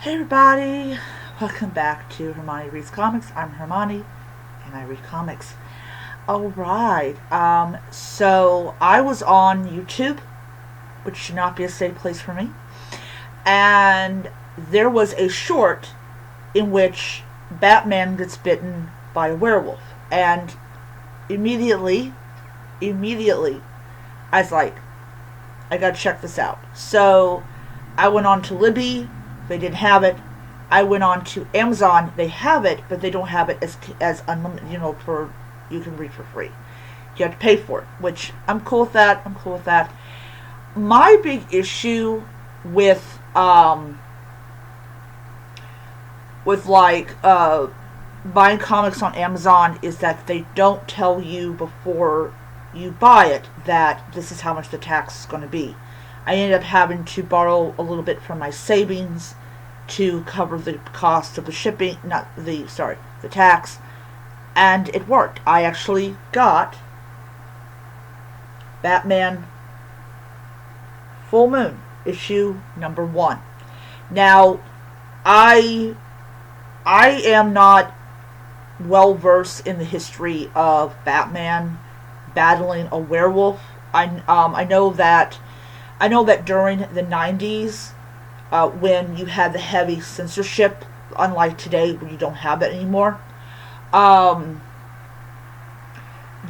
Hey everybody, welcome back to Hermione Reads Comics. I'm Hermione, and I read comics. Alright, so I was on YouTube, which should not be a safe place for me, and there was a short in which Batman gets bitten by a werewolf, and immediately, I was like, I gotta check this out. So I went on to Libby. They didn't have it. I went on to Amazon. They have it, but they don't have it as unlimited. For you can read for free. You have to pay for it, which I'm cool with that. My big issue with buying comics on Amazon is that they don't tell you before you buy it that this is how much the tax is going to be. I ended up having to borrow a little bit from my savings to cover the cost of the shipping, the tax, and it worked. I actually got Batman Full Moon, issue number 1. Now, I am not well versed in the history of Batman battling a werewolf. I know that during the 90s, when you had the heavy censorship, unlike today where you don't have that anymore,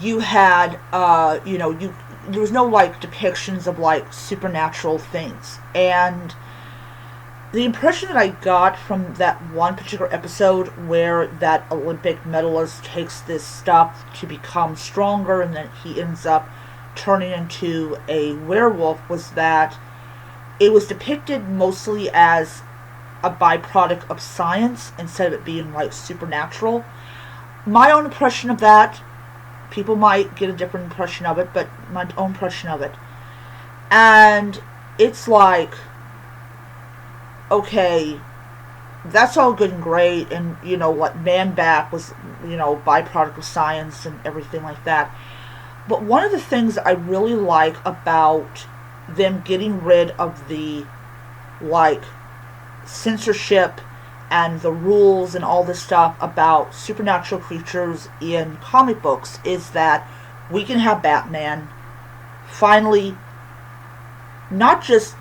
you had, there was no depictions of supernatural things. And the impression that I got from that one particular episode where that Olympic medalist takes this stuff to become stronger and then he ends up turning into a werewolf was that it was depicted mostly as a byproduct of science instead of it being supernatural. My own impression of that, people might get a different impression of it, but my own impression of it. And it's okay, that's all good and great, and Man Bat was, byproduct of science and everything like that. But one of the things I really like about them getting rid of the censorship and the rules and all this stuff about supernatural creatures in comic books is that we can have Batman finally not just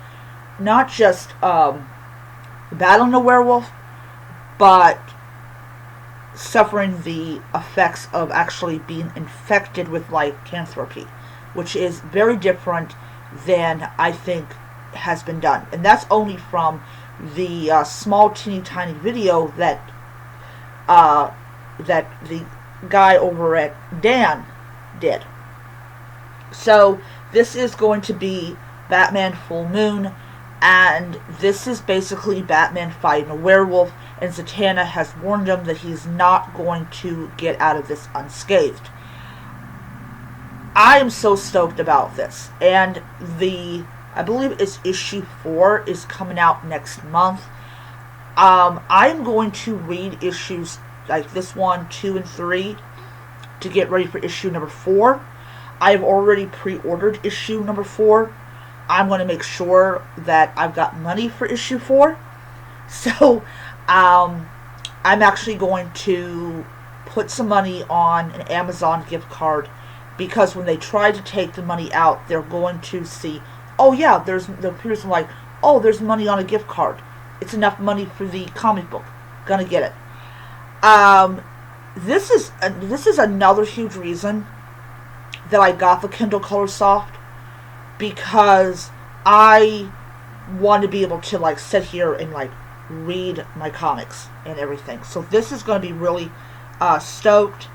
battling a werewolf, but suffering the effects of actually being infected with lycanthropy, which is very different than I think has been done. And that's only from the small teeny tiny video that the guy over at Dan did. So this is going to be Batman Full Moon, and this is basically Batman fighting a werewolf, and Zatanna has warned him that he's not going to get out of this unscathed. I am so stoked about this, and I believe it's issue 4 is coming out next month. I'm going to read issues like this 1, 2, and 3 to get ready for issue number 4. I've already pre-ordered issue number 4. I'm going to make sure that I've got money for issue 4. So, I'm actually going to put some money on an Amazon gift card, because when they try to take the money out, they're going to see, oh yeah, there's money on a gift card. It's enough money for the comic book. Gonna get it. This is another huge reason that I got the Kindle Color Soft, because I want to be able to sit here and read my comics and everything. So this is going to be really stoked.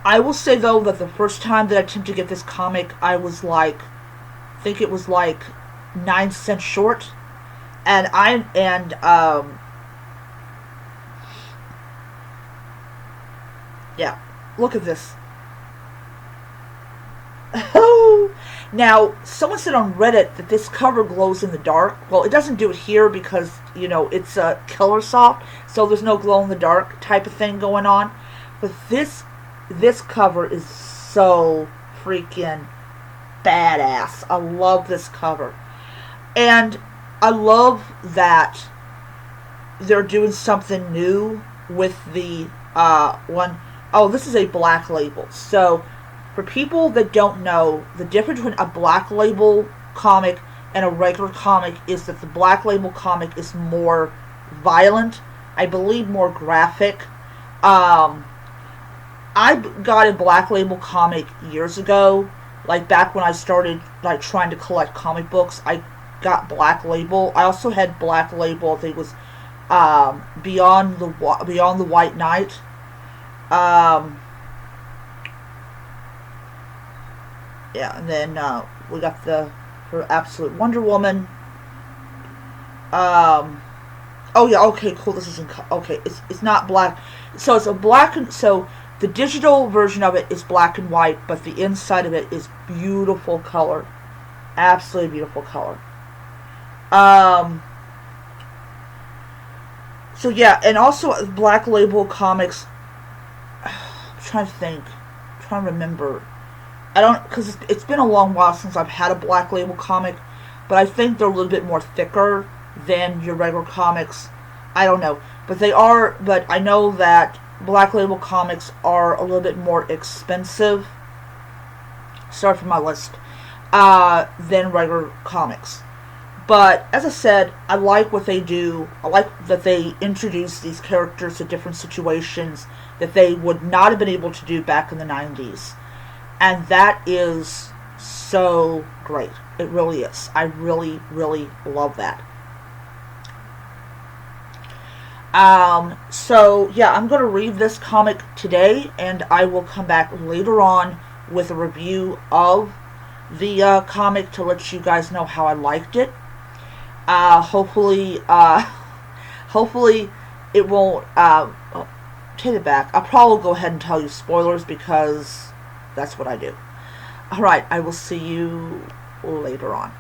I will say though that the first time that I attempted to get this comic, I was I think it was 9 cents short, and yeah, look at this. Now, someone said on Reddit that this cover glows in the dark. Well, it doesn't do it here because, it's a Color Soft, so there's no glow in the dark type of thing going on. But this cover is so freaking badass. I love this cover. And I love that they're doing something new with the one. Oh, this is a Black Label. So, for people that don't know, the difference between a Black Label comic and a regular comic is that the Black Label comic is more violent, I believe more graphic. Um, I got a Black Label comic years ago, like back when I started like trying to collect comic books. I got Black Label. I also had Black Label. I think it was Beyond the White Knight. Um, yeah, and then we got the for Absolute Wonder Woman. Um, oh yeah, okay, cool. This isn't okay. It's not black. So it's a black and so the digital version of it is black and white, but the inside of it is beautiful color, absolutely beautiful color. Um, so yeah, and also Black Label comics. I'm trying to think, I'm trying to remember. I don't because it's been a long while since I've had a Black Label comic, but I think they're a little bit more thicker than your regular comics. I don't know, but they are. But I know that Black Label comics are a little bit more expensive. Sorry for my list. Than regular comics. But as I said, I like what they do. I like that they introduce these characters to different situations that they would not have been able to do back in the 90s. And that is so great. It really is. I really, really love that. So yeah, I'm going to read this comic today, and I will come back later on with a review of the comic to let you guys know how I liked it. Hopefully, hopefully it won't. Take it back. I'll probably go ahead and tell you spoilers because that's what I do. All right, I will see you later on.